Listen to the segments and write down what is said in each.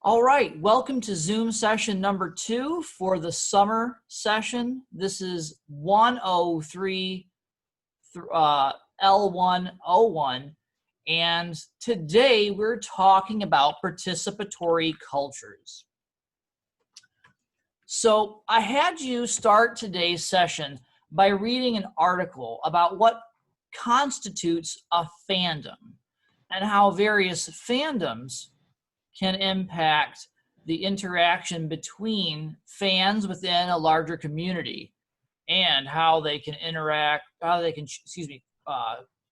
All right, welcome to Zoom session number 2 for the summer session. This is 103 L101, and today we're talking about participatory cultures. So I had you start today's session by reading an article about what constitutes a fandom and how various fandoms can impact the interaction between fans within a larger community and how they can interact,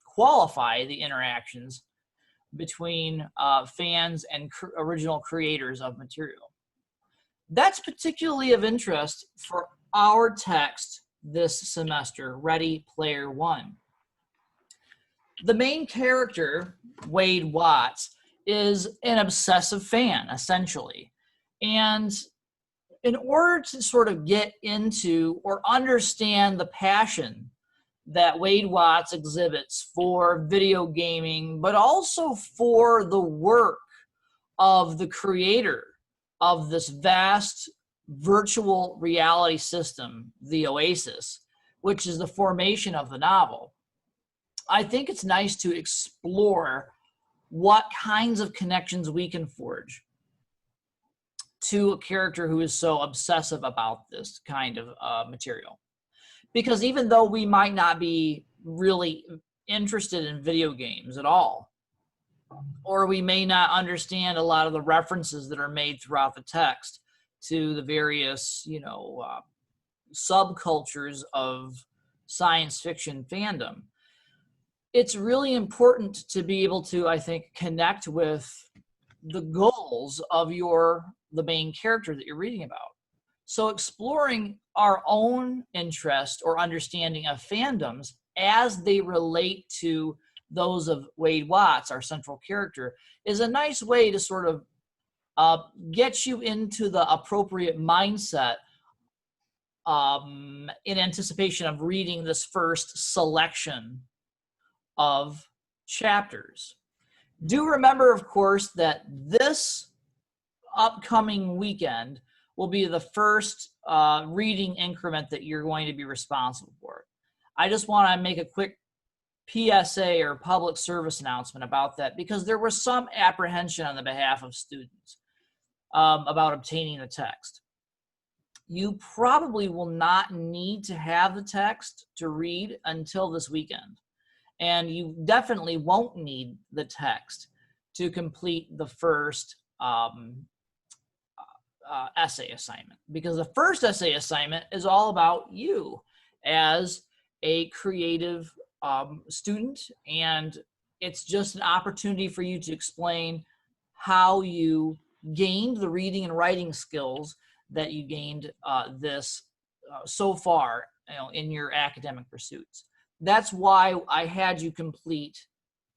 qualify the interactions between fans and original creators of material. That's particularly of interest for our text this semester, Ready Player One. The main character, Wade Watts, is an obsessive fan, essentially. And in order to sort of get into or understand the passion that Wade Watts exhibits for video gaming, but also for the work of the creator of this vast virtual reality system, the Oasis, which is the formation of the novel, I think it's nice to explore what kinds of connections we can forge to a character who is so obsessive about this kind of material. Because even though we might not be really interested in video games at all, or we may not understand a lot of the references that are made throughout the text to the various, subcultures of science fiction fandom, it's really important to be able to, I think, connect with the goals of the main character that you're reading about. So exploring our own interest or understanding of fandoms as they relate to those of Wade Watts, our central character, is a nice way to sort of get you into the appropriate mindset in anticipation of reading this first selection of chapters. Do remember, of course, that this upcoming weekend will be the first reading increment that you're going to be responsible for. I just want to make a quick PSA or public service announcement about that, because there was some apprehension on the behalf of students about obtaining the text. You probably will not need to have the text to read until this weekend. And you definitely won't need the text to complete the first essay assignment, because the first essay assignment is all about you as a creative student, and it's just an opportunity for you to explain how you gained the reading and writing skills that you gained so far, in your academic pursuits. That's why I had you complete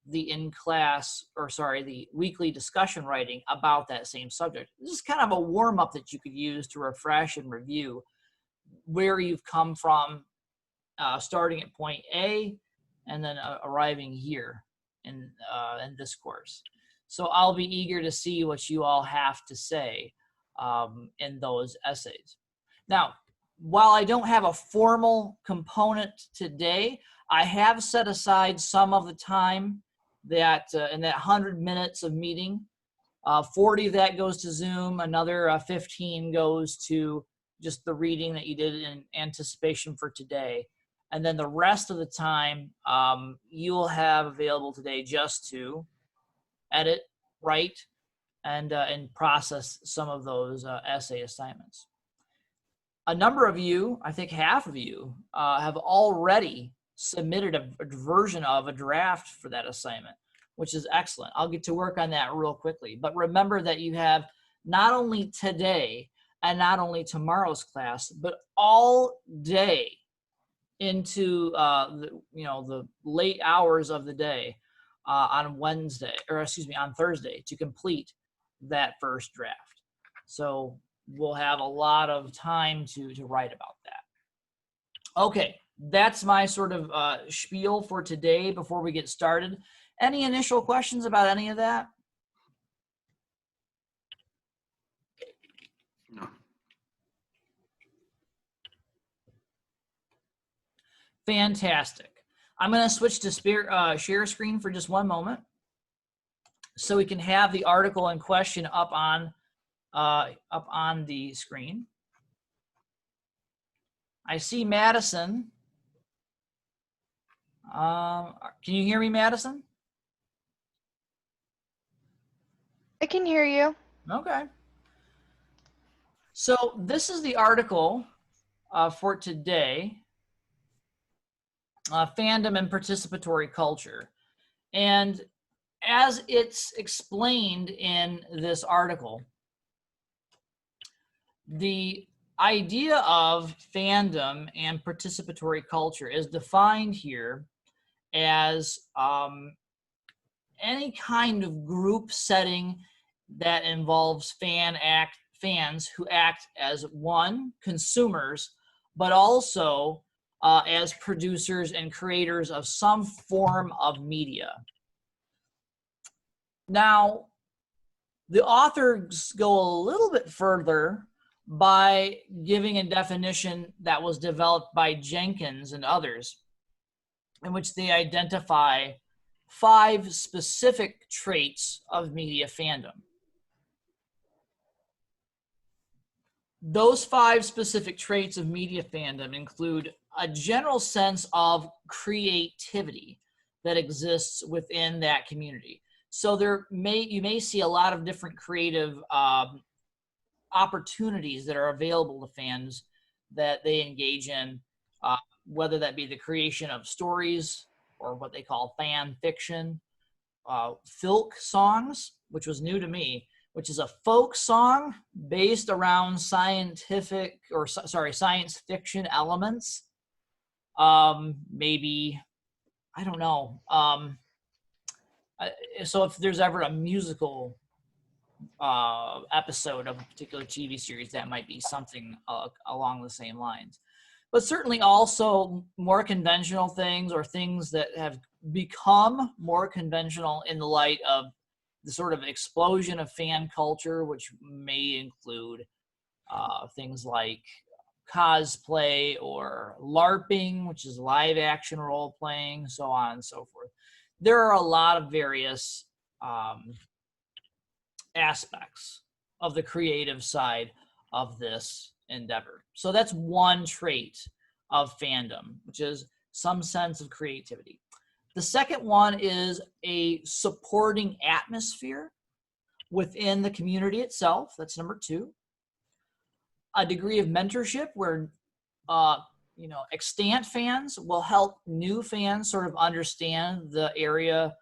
the the weekly discussion writing about that same subject. This is kind of a warm-up that you could use to refresh and review where you've come from, starting at point A and then arriving here in this course. So I'll be eager to see what you all have to say in those essays. Now, while I don't have a formal component today, I have set aside some of the time that in that 100 minutes of meeting, 40 of that goes to Zoom, another 15 goes to just the reading that you did in anticipation for today. And then the rest of the time you'll have available today just to edit, write, and process some of those essay assignments. A number of you, I think half of you, have already submitted a version of a draft for that assignment, which is excellent. I'll get to work on that real quickly. But remember that you have not only today and not only tomorrow's class, but all day into the late hours of the day on Thursday to complete that first draft. So we'll have a lot of time to write about that. Okay, that's my sort of spiel for today before we get started. Any initial questions about any of that? Fantastic. I'm going to switch to share screen for just one moment so we can have the article in question up on the screen. I see Madison. Can you hear me, Madison? I can hear you. Okay. So this is the article for today, fandom and participatory culture. And as it's explained in this article, the idea of fandom and participatory culture is defined here as any kind of group setting that involves fans who act as one, consumers, but also as producers and creators of some form of media. Now, the authors go a little bit further by giving a definition that was developed by Jenkins and others, in which they identify 5 specific traits of media fandom. Those 5 specific traits of media fandom include a general sense of creativity that exists within that community. So you may see a lot of different creative opportunities that are available to fans that they engage in, whether that be the creation of stories or what they call fan fiction, filk songs, which was new to me, which is a folk song based around science fiction elements. Maybe, I don't know. So if there's ever a musical episode of a particular TV series, that might be something along the same lines. But certainly also more conventional things, or things that have become more conventional in the light of the sort of explosion of fan culture, which may include things like cosplay or LARPing, which is live action role playing, so on and so forth. There are a lot of various aspects of the creative side of this endeavor. So that's one trait of fandom, which is some sense of creativity. The second one is a supporting atmosphere within the community itself. That's number 2. A degree of mentorship where extant fans will help new fans sort of understand the area,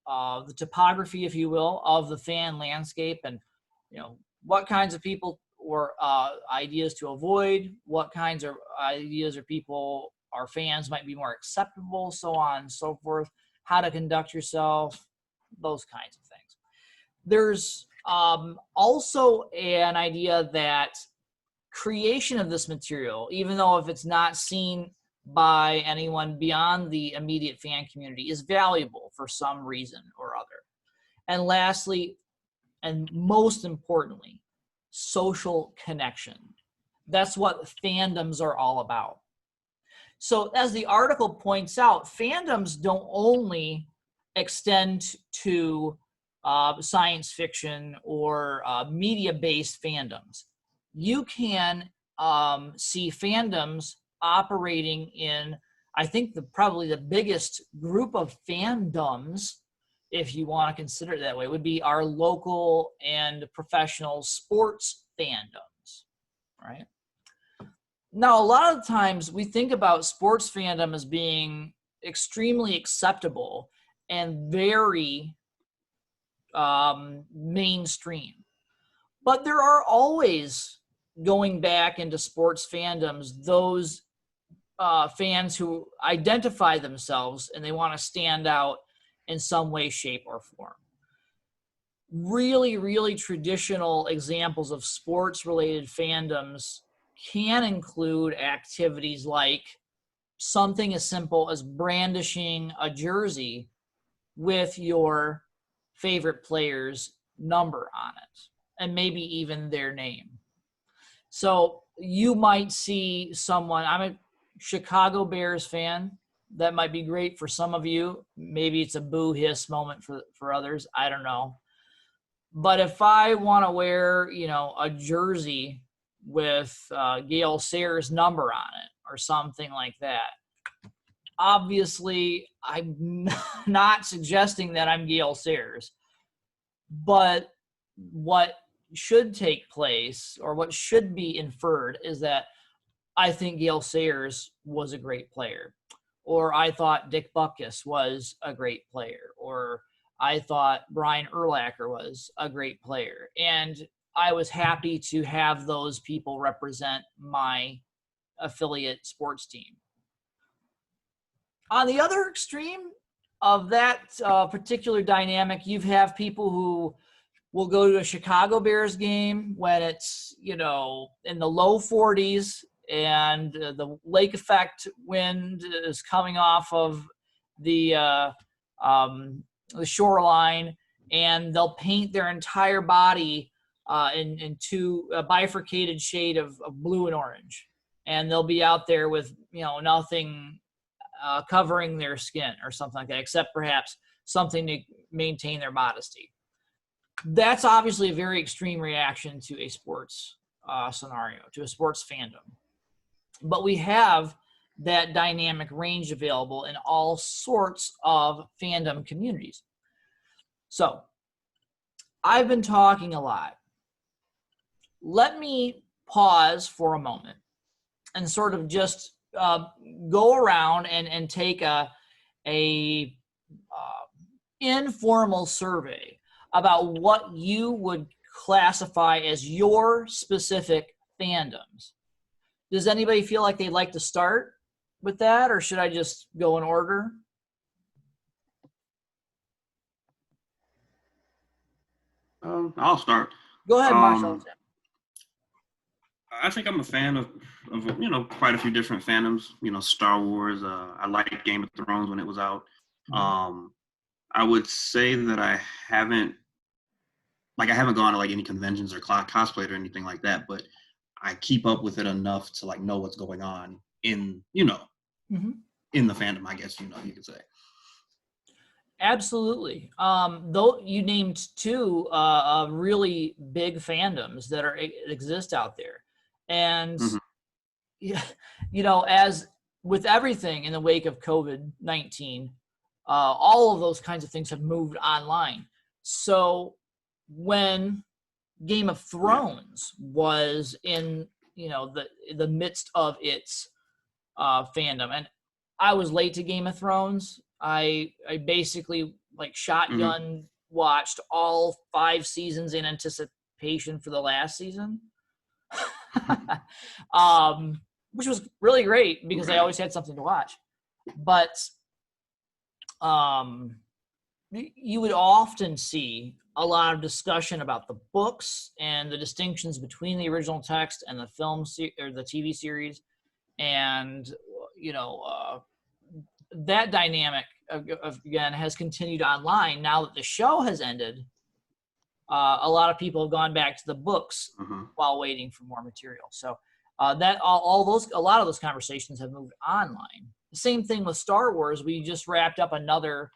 the topography, if you will, of the fan landscape, and what kinds of people or ideas to avoid, what kinds of ideas or people or fans might be more acceptable, so on and so forth, how to conduct yourself, those kinds of things. There's also an idea that creation of this material, even though if it's not seen by anyone beyond the immediate fan community, is valuable for some reason or other. And lastly, and most importantly, social connection. That's what fandoms are all about. So as the article points out, fandoms don't only extend to science fiction or media-based fandoms. You can see fandoms operating in, I think, probably the biggest group of fandoms, if you want to consider it that way, would be our local and professional sports fandoms, right? Now, a lot of times we think about sports fandom as being extremely acceptable and very mainstream. But there are always, going back into sports fandoms, those fans who identify themselves and they want to stand out in some way, shape, or form. Really, really traditional examples of sports-related fandoms can include activities like something as simple as brandishing a jersey with your favorite player's number on it, and maybe even their name. So you might see someone, I'm Chicago Bears fan. That might be great for some of you. Maybe it's a boo hiss moment for others. I don't know. But if I want to wear, a jersey with Gale Sayers' number on it or something like that, obviously I'm not suggesting that I'm Gale Sayers. But what should take place, or what should be inferred, is that I think Gale Sayers was a great player, or I thought Dick Butkus was a great player, or I thought Brian Urlacher was a great player. And I was happy to have those people represent my affiliate sports team. On the other extreme of that particular dynamic, you have people who will go to a Chicago Bears game when it's, in the low 40s and the lake effect wind is coming off of the shoreline, and they'll paint their entire body into a bifurcated shade of blue and orange. And they'll be out there with, nothing covering their skin or something like that, except perhaps something to maintain their modesty. That's obviously a very extreme reaction to a sports scenario, to a sports fandom. But we have that dynamic range available in all sorts of fandom communities. So I've been talking a lot. Let me pause for a moment and sort of just go around and take a informal survey about what you would classify as your specific fandoms. Does anybody feel like they'd like to start with that, or should I just go in order? I'll start. Go ahead, Marshall. I think I'm a fan of quite a few different fandoms. Star Wars. I liked Game of Thrones when it was out. Mm-hmm. I would say that I haven't gone to like any conventions or cosplayed or anything like that, but I keep up with it enough to like know what's going on in mm-hmm. in the fandom, I guess you could say. Absolutely. Though you named two really big fandoms that exist out there, and mm-hmm. As with everything in the wake of COVID-19, all of those kinds of things have moved online. So when Game of Thrones was in the midst of its fandom, and I was late to Game of Thrones. I basically shotgun mm-hmm. watched all 5 seasons in anticipation for the last season, which was really great because I always had something to watch. But you would often see a lot of discussion about the books and the distinctions between the original text and the film or the TV series, and that dynamic again has continued online now that the show has ended. A lot of people have gone back to the books mm-hmm. while waiting for more material. So that a lot of those conversations have moved online. The same thing with Star Wars. We just wrapped up another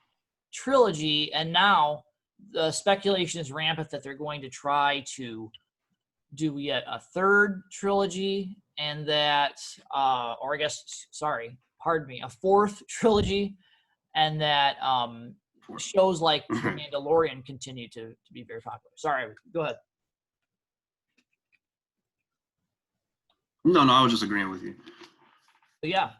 trilogy, and now the speculation is rampant that they're going to try to do yet a third trilogy, and that a fourth trilogy, and that shows like The Mandalorian continue to be very popular. Sorry, go ahead. No, I was just agreeing with you. But yeah,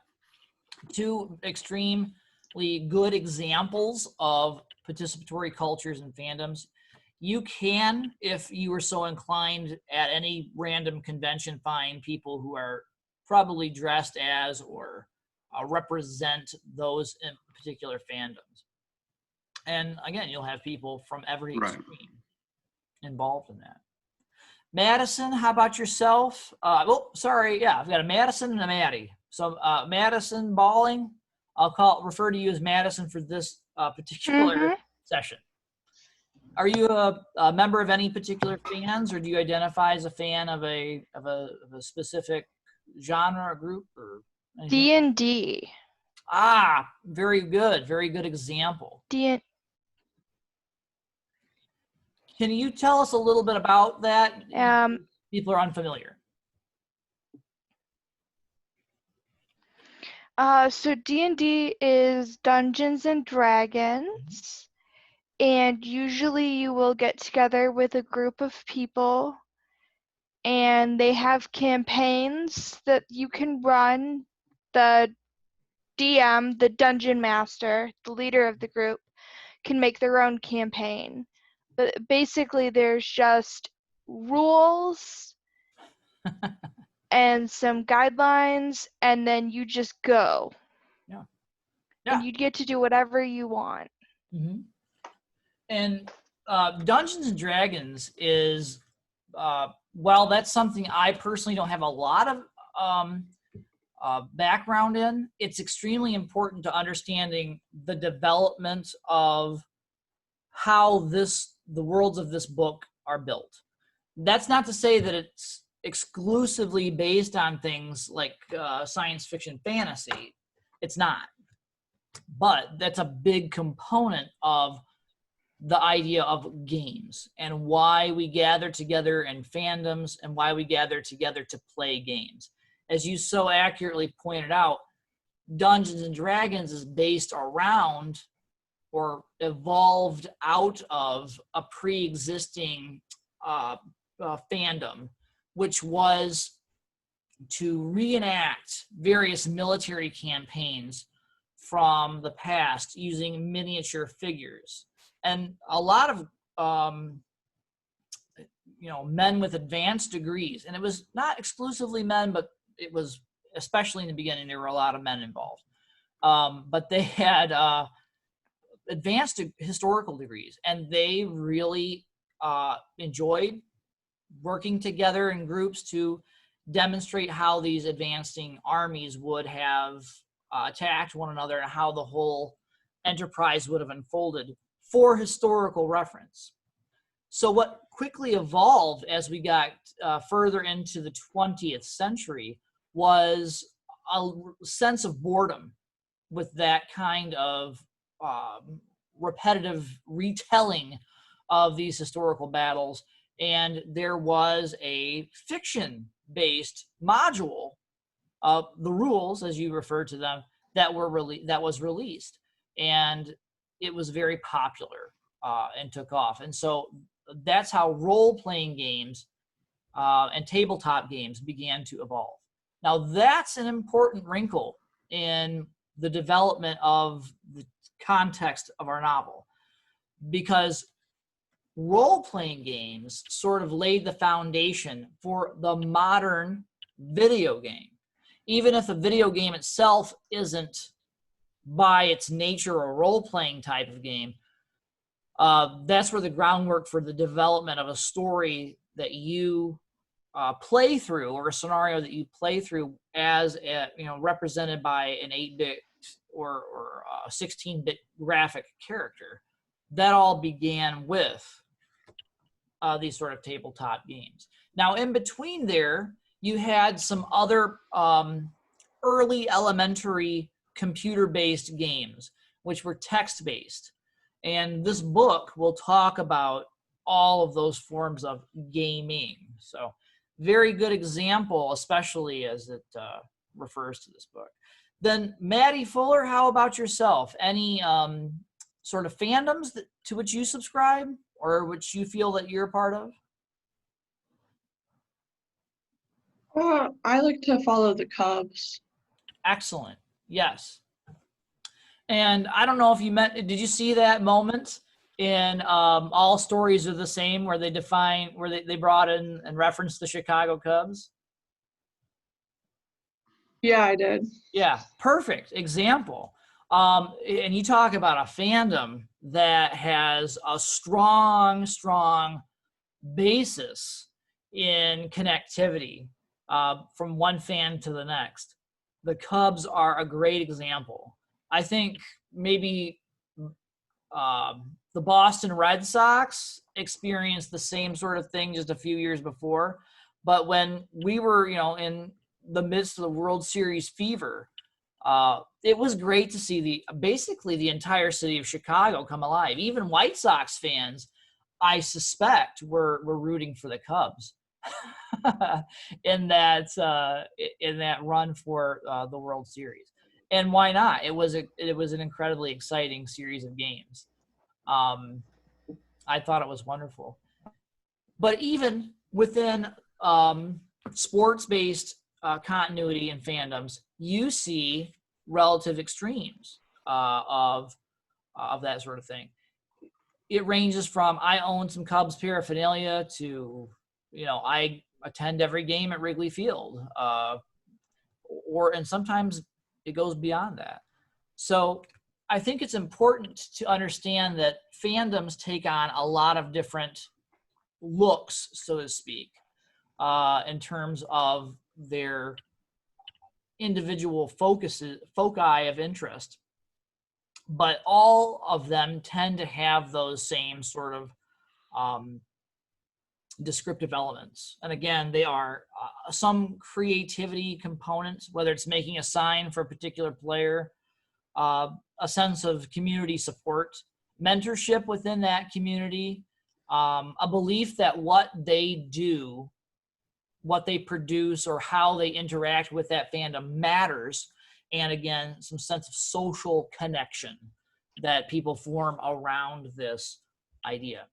two extremely good examples of participatory cultures and fandoms. You can, if you were so inclined, at any random convention, find people who are probably dressed as or represent those in particular fandoms. And again, you'll have people from every extreme involved in that. Madison, how about yourself? I've got a Madison and a Maddie. So Madison Balling, I'll refer to you as Madison for this particular session. Are you a member of any particular fans, or do you identify as a fan of a specific genre or group? Or D&D. Ah, very good. Very good example. D. Can you tell us a little bit about that? People are unfamiliar. So D&D is Dungeons and Dragons, and usually you will get together with a group of people, and they have campaigns that you can run. The DM, the dungeon master, the leader of the group, can make their own campaign. But basically, there's just rules and some guidelines, and then you just go. Yeah. And you get to do whatever you want. Mm-hmm. And Dungeons and Dragons is, well, that's something I personally don't have a lot of background in. It's extremely important to understanding the development of how the worlds of this book are built. That's not to say that it's exclusively based on things like science fiction fantasy. It's not. But that's a big component of the idea of games and why we gather together in fandoms and why we gather together to play games. As you so accurately pointed out, Dungeons and Dragons is based around or evolved out of a pre-existing fandom, which was to reenact various military campaigns from the past using miniature figures. And a lot of men with advanced degrees, and it was not exclusively men, but it was, especially in the beginning, there were a lot of men involved. But they had advanced historical degrees, and they really enjoyed working together in groups to demonstrate how these advancing armies would have attacked one another and how the whole enterprise would have unfolded for historical reference. So what quickly evolved as we got further into the 20th century was a sense of boredom with that kind of repetitive retelling of these historical battles. And there was a fiction-based module of the rules, as you referred to them, that was released. And it was very popular and took off. And so that's how role-playing games and tabletop games began to evolve. Now, that's an important wrinkle in the development of the context of our novel, because role-playing games sort of laid the foundation for the modern video game. Even if the video game itself isn't by its nature a role-playing type of game, that's where the groundwork for the development of a story that you play through, or a scenario that you play through as represented by an 8-bit or a 16-bit graphic character. That all began with these sort of tabletop games. Now, in between there, you had some other early elementary computer-based games, which were text-based. And this book will talk about all of those forms of gaming. So very good example, especially as it refers to this book. Then Maddie Fuller, how about yourself? Any sort of fandoms to which you subscribe or which you feel that you're a part of? I like to follow the Cubs. Excellent. Yes. And I don't know if did you see that moment in All Stories Are the Same, where they brought in and referenced the Chicago Cubs? Yeah, I did. Yeah, perfect example. And you talk about a fandom that has a strong basis in connectivity from one fan to the next. The Cubs are a great example. I think maybe the Boston Red Sox experienced the same sort of thing just a few years before. But when we were, in the midst of the World Series fever, it was great to see basically the entire city of Chicago come alive. Even White Sox fans, I suspect, were rooting for the Cubs in that run for the World Series. And why not? It was an incredibly exciting series of games. I thought it was wonderful. But even within sports-based continuity and fandoms, you see relative extremes of that sort of thing. It ranges from I own some Cubs paraphernalia to, I attend every game at Wrigley Field, and sometimes it goes beyond that. So I think it's important to understand that fandoms take on a lot of different looks, so to speak, in terms of their individual foci of interest. But all of them tend to have those same sort of descriptive elements. And again, they are some creativity components, whether it's making a sign for a particular player, a sense of community support, mentorship within that community, a belief that what they do, what they produce, or how they interact with that fandom matters. And again, some sense of social connection that people form around this idea.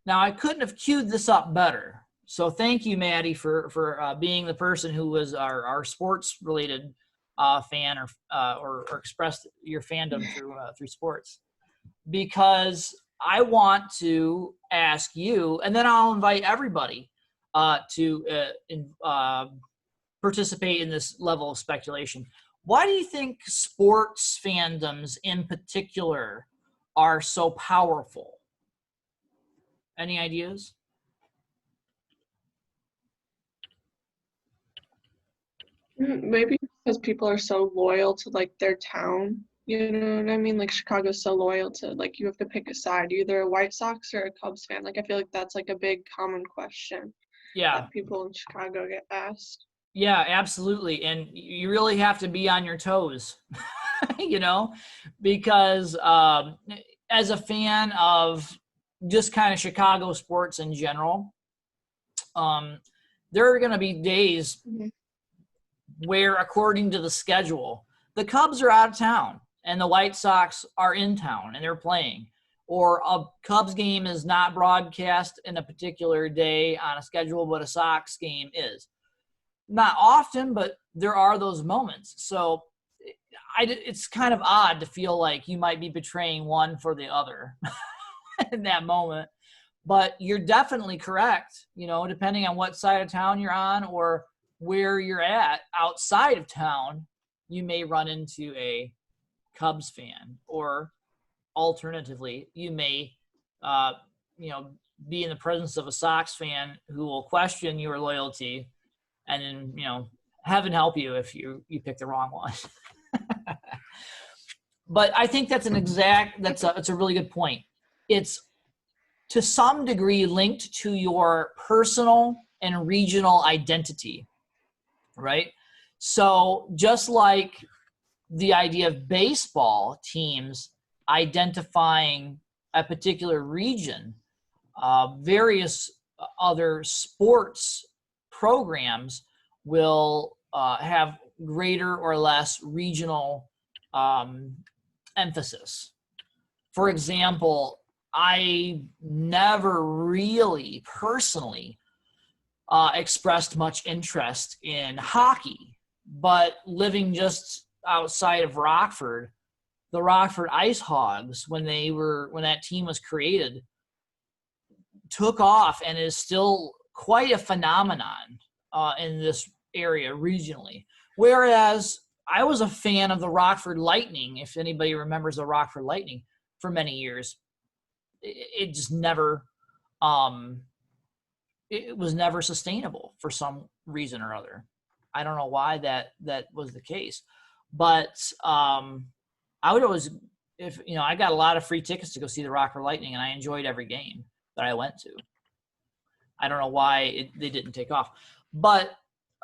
Now, I couldn't have queued this up better. So thank you, Maddie, for being the person who was our sports-related fan or expressed your fandom through sports. Because I want to ask you, and then I'll invite everybody to participate in this level of speculation. Why do you think sports fandoms in particular are so powerful? Any ideas? Maybe because people are so loyal to like their town. You know what I mean? Like Chicago's so loyal to, like, you have to pick a side. You're either a White Sox or a Cubs fan. Like I feel like that's like a big common question that people in Chicago get asked. Yeah, absolutely. And you really have to be on your toes, because as a fan of just kind of Chicago sports in general, there are going to be days where, according to the schedule, the Cubs are out of town and the White Sox are in town and they're playing. Or a Cubs game is not broadcast in a particular day on a schedule, but a Sox game is. Not often, but there are those moments. So it's kind of odd to feel like you might be betraying one for the other in that moment. But you're definitely correct, depending on what side of town you're on or where you're at outside of town, you may run into a Cubs fan, or alternatively, you may, be in the presence of a Sox fan who will question your loyalty. And then, heaven help you if you pick the wrong one. But I think that's it's a really good point. It's to some degree linked to your personal and regional identity, right? So just like the idea of baseball teams identifying a particular region, various other sports programs will have greater or less regional emphasis. For example, I never really personally expressed much interest in hockey, but living just outside of Rockford, the Rockford Ice Hogs, when that team was created, took off and is still quite a phenomenon in this area regionally. Whereas I was a fan of the Rockford Lightning, if anybody remembers the Rockford Lightning, for many years. It just never, it was never sustainable for some reason or other. I don't know why that was the case, but I would always, I got a lot of free tickets to go see the Rockford Lightning, and I enjoyed every game that I went to. I don't know why they didn't take off, but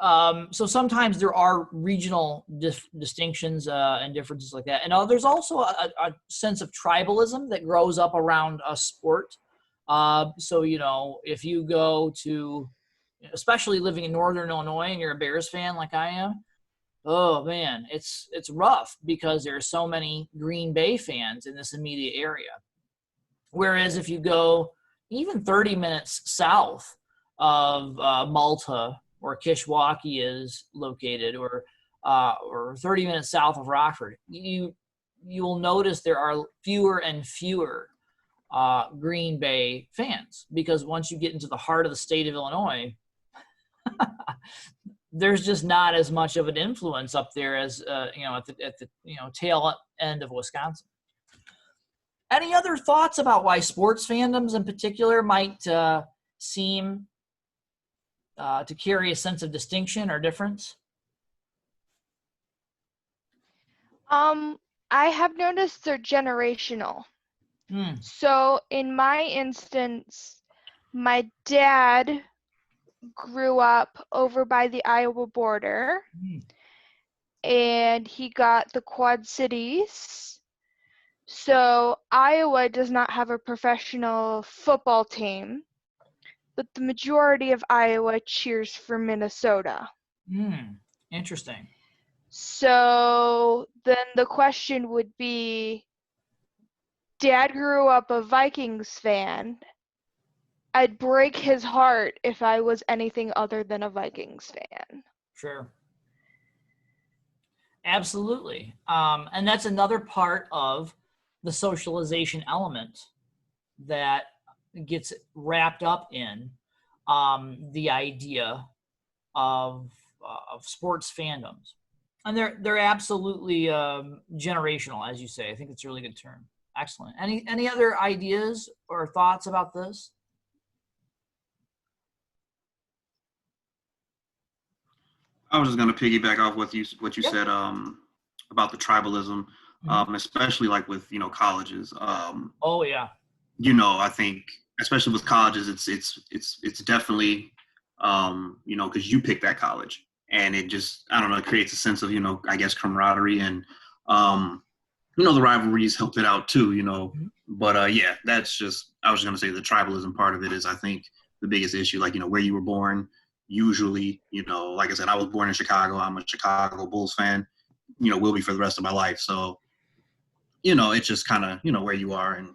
So sometimes there are regional distinctions and differences like that. And there's also a sense of tribalism that grows up around a sport. So, you know, if you go to, especially living in Northern Illinois and you're a Bears fan like I am, oh man, it's rough because there are so many Green Bay fans in this immediate area. Whereas if you go even 30 minutes south of Malta, where Kishwaukee is located, or 30 minutes south of Rockford, you will notice there are fewer and fewer Green Bay fans, because once you get into the heart of the state of Illinois, there's just not as much of an influence up there as you know, at the you know, tail end of Wisconsin. Any other thoughts about why sports fandoms in particular might seem to carry a sense of distinction or difference? I have noticed they're generational. So in my instance, my dad grew up over by the Iowa border, and he got the Quad Cities. So Iowa does not have a professional football team, but the majority of Iowa cheers for Minnesota. Interesting. So then the question would be, Dad grew up a Vikings fan. I'd break his heart if I was anything other than a Vikings fan. Sure. Absolutely. And that's another part of the socialization element that gets wrapped up in the idea of sports fandoms. And they're absolutely generational, as you say. I think it's a really good term. Excellent. Any other ideas or thoughts about this? I was just going to piggyback off what you said about the tribalism, especially like with, you know, colleges. Oh yeah. You know, I think especially with colleges, it's definitely you know, because you pick that college, and it just, I don't know, it creates a sense of, you know, I guess camaraderie, and you know, the rivalries help it out too, you know. But yeah, that's just, I was just going to say the tribalism part of it is, I think, the biggest issue. Like, you know, where you were born. Usually, you know, like I said, I was born in Chicago. I'm a Chicago Bulls fan, you know, will be for the rest of my life. So, you know, it's just kind of, you know, where you are, and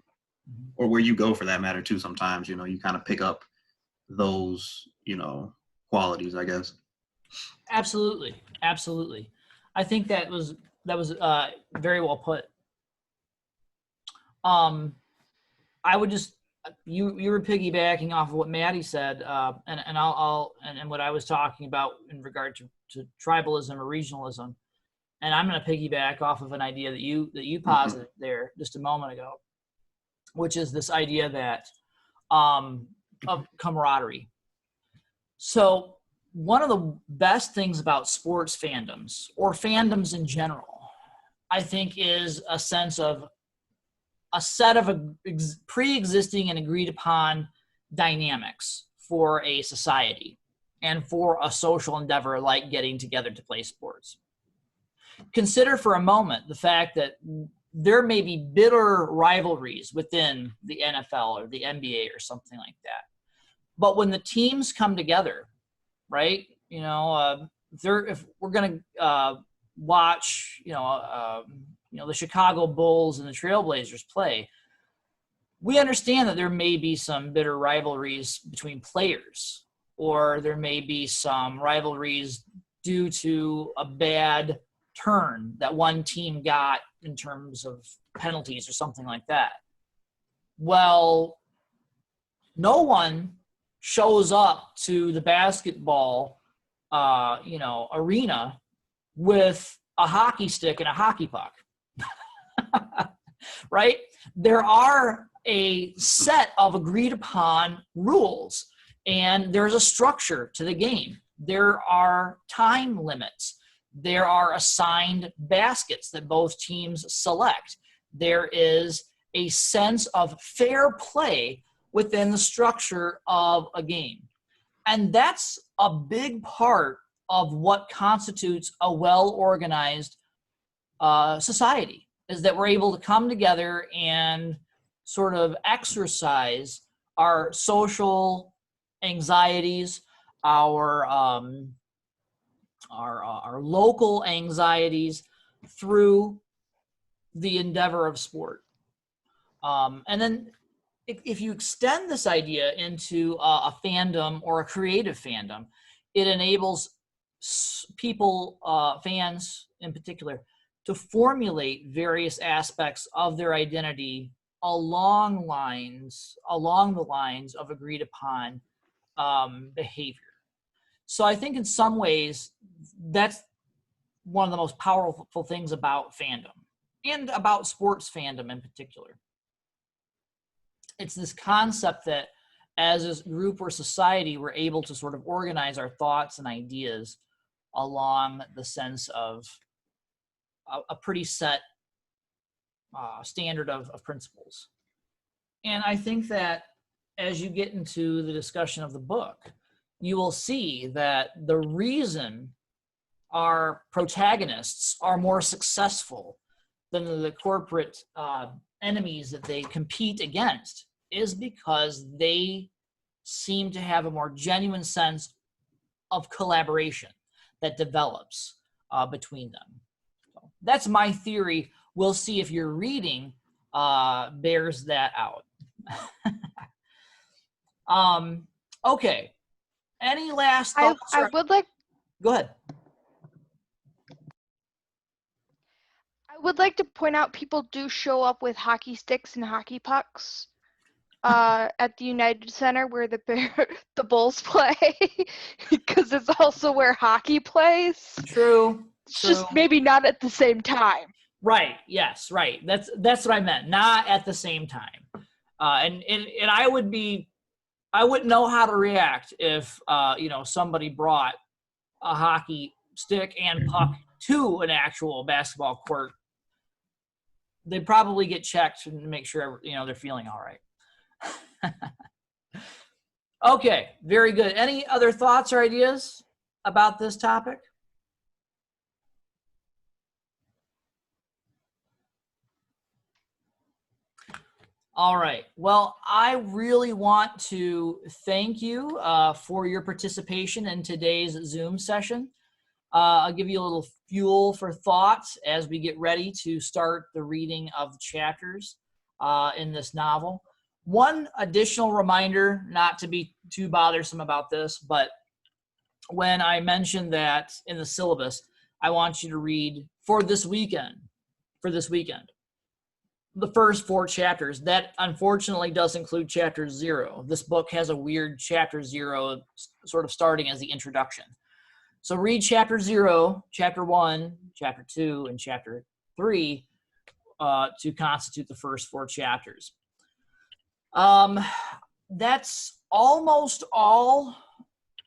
or where you go for that matter too. Sometimes, you know, you kind of pick up those, you know, qualities, I guess. Absolutely. Absolutely. I think that was very well put. I would just, you were piggybacking off of what Maddie said, and what I was talking about in regard to tribalism or regionalism, and I'm going to piggyback off of an idea that you posited there just a moment ago, which is this idea that of camaraderie. So one of the best things about sports fandoms, or fandoms in general, I think, is a sense of a set of pre-existing and agreed upon dynamics for a society and for a social endeavor like getting together to play sports. Consider for a moment the fact that there may be bitter rivalries within the NFL or the NBA or something like that. But when the teams come together, right, you know, if we're going to watch, you know, the Chicago Bulls and the Trailblazers play, we understand that there may be some bitter rivalries between players, or there may be some rivalries due to a bad turn that one team got in terms of penalties or something like that. Well, no one shows up to the basketball, you know, arena with a hockey stick and a hockey puck. Right? There are a set of agreed upon rules, and there's a structure to the game. There are time limits. There are assigned baskets that both teams select. There is a sense of fair play within the structure of a game. And that's a big part of what constitutes a well-organized society, is that we're able to come together and sort of exercise our social anxieties, our local anxieties through the endeavor of sport. And then if you extend this idea into a fandom or a creative fandom, it enables people, fans in particular, to formulate various aspects of their identity along the lines of agreed upon behavior. So I think in some ways that's one of the most powerful things about fandom and about sports fandom in particular. It's this concept that as a group or society, we're able to sort of organize our thoughts and ideas along the sense of a pretty set standard of principles. And I think that as you get into the discussion of the book, you will see that the reason our protagonists are more successful than the corporate enemies that they compete against is because they seem to have a more genuine sense of collaboration that develops between them. So that's my theory. We'll see if your reading bears that out. Okay. Any last thoughts? I would like Go ahead. I would like to point out people do show up with hockey sticks and hockey pucks at the United Center where the Bulls play, because it's also where hockey plays. True. It's just maybe not at the same time. Right. Yes. Right. That's what I meant. Not at the same time. And I wouldn't know how to react if somebody brought a hockey stick and puck to an actual basketball court. They'd probably get checked and make sure they're feeling all right. Okay, very good. Any other thoughts or ideas about this topic? All right. Well, I really want to thank you for your participation in today's Zoom session. I'll give you a little fuel for thoughts as we get ready to start the reading of the chapters in this novel. One additional reminder, not to be too bothersome about this, but when I mentioned that in the syllabus, I want you to read for this weekend, the first 4 chapters. That unfortunately does include chapter 0. This book has a weird chapter 0 sort of starting as the introduction. So read chapter 0, chapter 1, chapter 2, and chapter 3 to constitute the first 4 chapters. That's almost all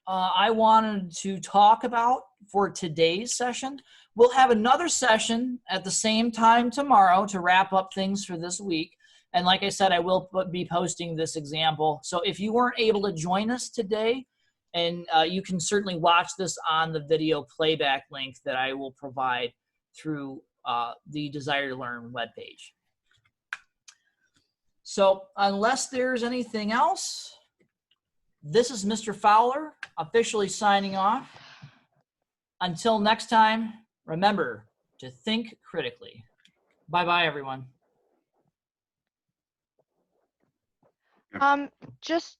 I wanted to talk about for today's session. We'll have another session at the same time tomorrow to wrap up things for this week. And like I said, I will be posting this example. So if you weren't able to join us today, and you can certainly watch this on the video playback link that I will provide through the Desire to Learn webpage. So unless there's anything else, this is Mr. Fowler officially signing off. Until next time, remember to think critically. Bye-bye, everyone. Just